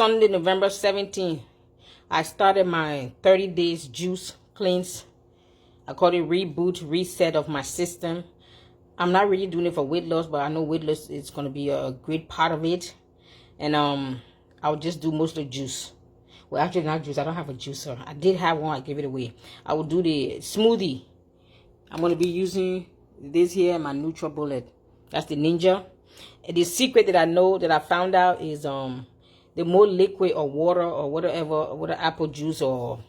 Sunday, November 17th, I started my 30 days juice cleanse. I call it reboot, reset of my system. I'm not really doing it for weight loss, but I know weight loss is going to be a great part of it. And I'll just do mostly juice. Well, actually not juice. I don't have a juicer. I did have one. I gave it away. I will do the smoothie. I'm going to be using this here, my NutriBullet. That's the Ninja. And the secret that I know that I found out is the more liquid or water or whatever apple juice or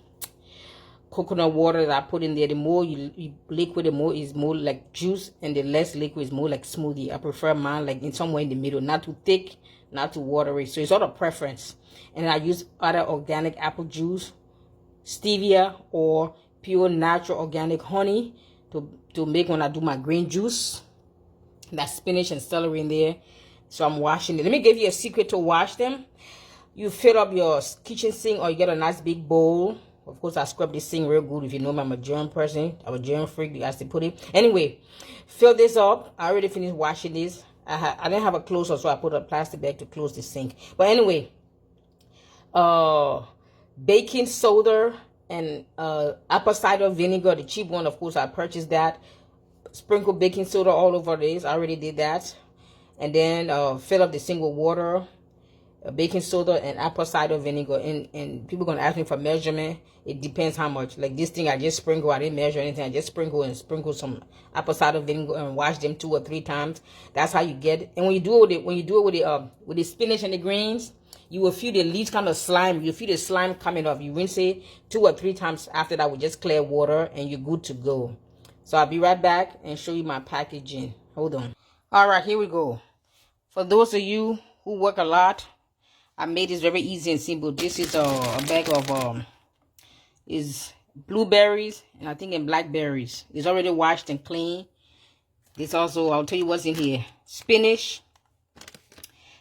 coconut water that I put in there, the more you liquid, the more is more like juice, and the less liquid is more like smoothie. I prefer mine like in somewhere in the middle, not too thick, not too watery. So it's all a preference. And I use either organic apple juice, stevia, or pure natural organic honey to make when I do my green juice. That's spinach and celery in there. So I'm washing it. Let me give you a secret to wash them. You fill up your kitchen sink, or you get a nice big bowl. Of course, I scrub this thing real good. If you know me, I'm a germ person. I'm a germ freak. You guys to put it. Anyway, fill this up. I already finished washing this. I didn't have a closer, so I put a plastic bag to close the sink. But anyway, baking soda and apple cider vinegar, the cheap one. Of course, I purchased that. Sprinkle baking soda all over this. I already did that. And then fill up the sink with water, baking soda, and apple cider vinegar. And people gonna ask me for measurement. It depends how much. Like this thing, I just sprinkle. I didn't measure anything. I just sprinkle some apple cider vinegar and wash them 2 or 3 times. That's how you get it. And when you do it with the spinach and the greens, you will feel the least kind of slime. You feel the slime coming off. You rinse it 2 or 3 times after that with just clear water, and you're good to go. So I'll be right back and show you my packaging. Hold on. All right, here we go. For those of you who work a lot, I made this very easy and simple. This is a bag of is blueberries, and I think in blackberries. It's already washed and clean. This also, I'll tell you what's in here. Spinach.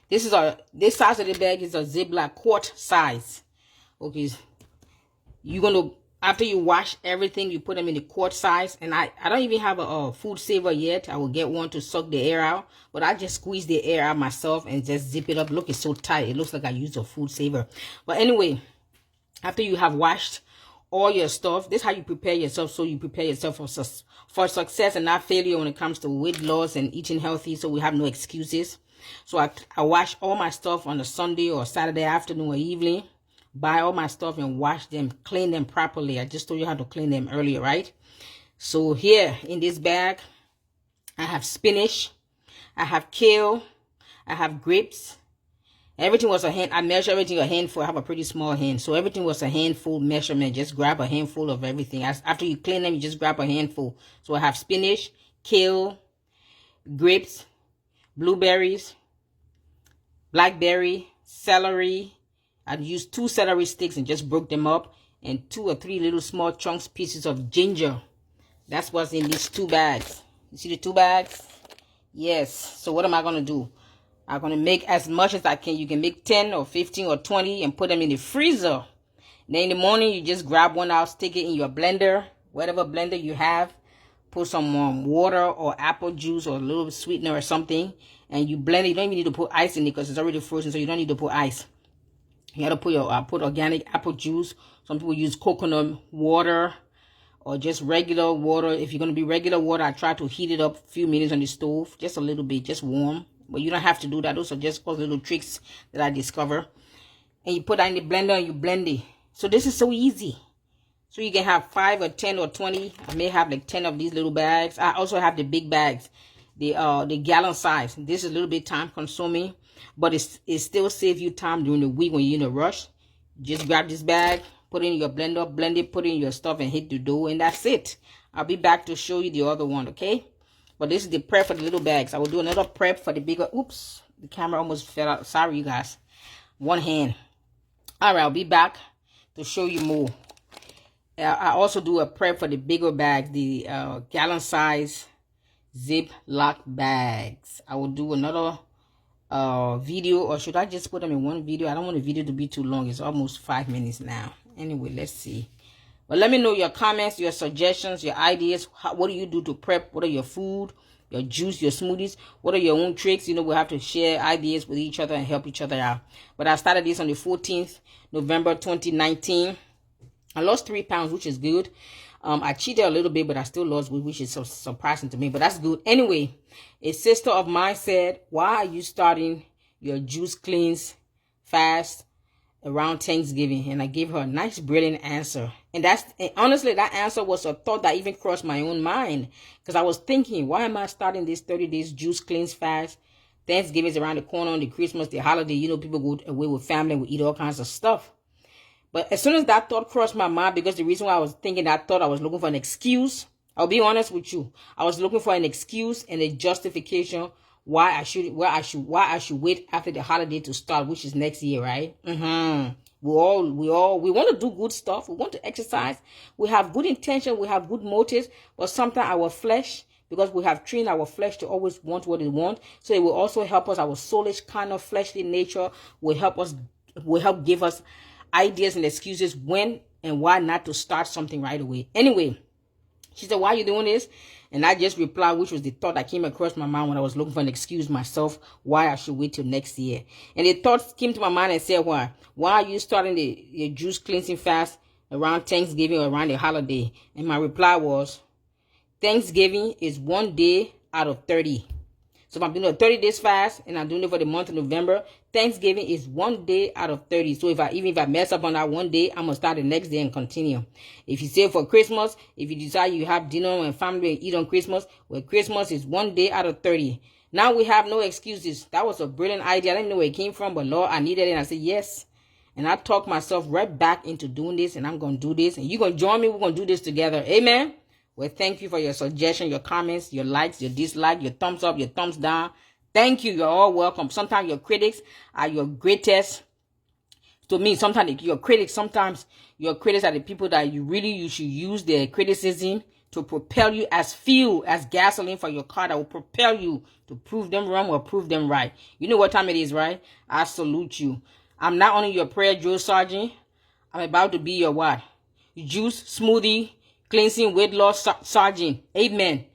This size of the bag is a Ziploc quart size. Okay, you're gonna, after you wash everything, you put them in the quart size. And I don't even have a food saver yet. I will get one to suck the air out. But I just squeeze the air out myself and just zip it up. Look, it's so tight. It looks like I used a food saver. But anyway, after you have washed all your stuff, this is how you prepare yourself. So you prepare yourself for success and not failure when it comes to weight loss and eating healthy. So we have no excuses. So I wash all my stuff on a Sunday or Saturday afternoon or evening. Buy all my stuff and wash them, clean them properly. I just told you how to clean them earlier, right? So here in this bag, I have spinach, I have kale, I have grapes. Everything was a hand. I measure everything a handful. I have a pretty small hand, so everything was a handful measurement. Just grab a handful of everything. After you clean them, you just grab a handful. So I have spinach, kale, grapes, blueberries, blackberry, celery. I used 2 celery sticks and just broke them up, and 2 or 3 little small chunks, pieces of ginger. That's what's in these 2 bags. You see the 2 bags? Yes. So what am I going to do? I'm going to make as much as I can. You can make 10 or 15 or 20 and put them in the freezer. Then in the morning, you just grab one out, stick it in your blender, whatever blender you have. Put some water or apple juice or a little sweetener or something, and you blend it. You don't even need to put ice in it because it's already frozen, so you don't need to put ice. You gotta put your put organic apple juice. Some people use coconut water or just regular water. If you're gonna be regular water, I try to heat it up a few minutes on the stove, just a little bit, just warm. But you don't have to do that. Those are just all little tricks that I discover. And you put that in the blender and you blend it. So this is so easy. So you can have 5 or 10 or 20. I may have like 10 of these little bags. I also have the big bags, the gallon size. This is a little bit time consuming, but it still saves you time during the week when you're in a rush. Just grab this bag, put it in your blender, blend it, put it in your stuff, and hit the dough, and that's it. I'll be back to show you the other one, okay? But this is the prep for the little bags. I will do another prep for the bigger. Oops, the camera almost fell out. Sorry, you guys. One hand. All right, I'll be back to show you more. I also do a prep for the bigger bags, the gallon size Ziploc bags. I will do another video, or should I just put them in one video? I don't want the video to be too long. It's almost 5 minutes now. Anyway, let's see. But let me know your comments, your suggestions, your ideas. What do you do to prep? What are your food? your juice, your smoothies. What are your own tricks? You know, we have to share ideas with each other and help each other out. But I started this on the 14th November 2019. I lost 3 pounds, which is good. I cheated a little bit, but I still lost weight, which is so surprising to me, but that's good. Anyway, a sister of mine said, why are you starting your juice cleanse fast around Thanksgiving? And I gave her a nice, brilliant answer. And honestly, that answer was a thought that even crossed my own mind, because I was thinking, why am I starting this 30 days juice cleanse fast? Thanksgiving is around the corner, on the Christmas, the holiday, you know, people go away with family and we eat all kinds of stuff. But as soon as that thought crossed my mind, because the reason why I was thinking that thought, I was looking for an excuse. I'll be honest with you. I was looking for an excuse and a justification why I should wait after the holiday to start, which is next year, right? We want to do good stuff. We want to exercise. We have good intention. We have good motives. But sometimes our flesh, because we have trained our flesh to always want what it wants, so it will also help us. Our soulish kind of fleshly nature will help give us ideas and excuses when and why not to start something right away. Anyway, she said, why are you doing this? And I just replied, which was the thought that came across my mind when I was looking for an excuse myself why I should wait till next year. And the thought came to my mind and said, why are you starting the juice cleansing fast around Thanksgiving or around the holiday? And my reply was, Thanksgiving is 1 day out of 30. So if I'm doing a 30 days fast and I'm doing it for the month of November, Thanksgiving is 1 day out of 30. So even if I mess up on that 1 day, I'm going to start the next day and continue. If you say for Christmas, if you decide you have dinner and family and eat on Christmas, well, Christmas is 1 day out of 30. Now we have no excuses. That was a brilliant idea. I didn't know where it came from, but Lord, I needed it. And I said, yes. And I talked myself right back into doing this, and I'm going to do this. And you're going to join me. We're going to do this together. Amen. Well, thank you for your suggestion, your comments, your likes, your dislikes, your thumbs up, your thumbs down. Thank you. You're all welcome. Sometimes your critics are your greatest. To me, sometimes your critics are the people that you should use their criticism to propel you as fuel, as gasoline for your car that will propel you to prove them wrong or prove them right. You know what time it is, right? I salute you. I'm not only your prayer drill sergeant. I'm about to be your what? Juice, smoothie, cleansing, weight loss sergeant. Amen.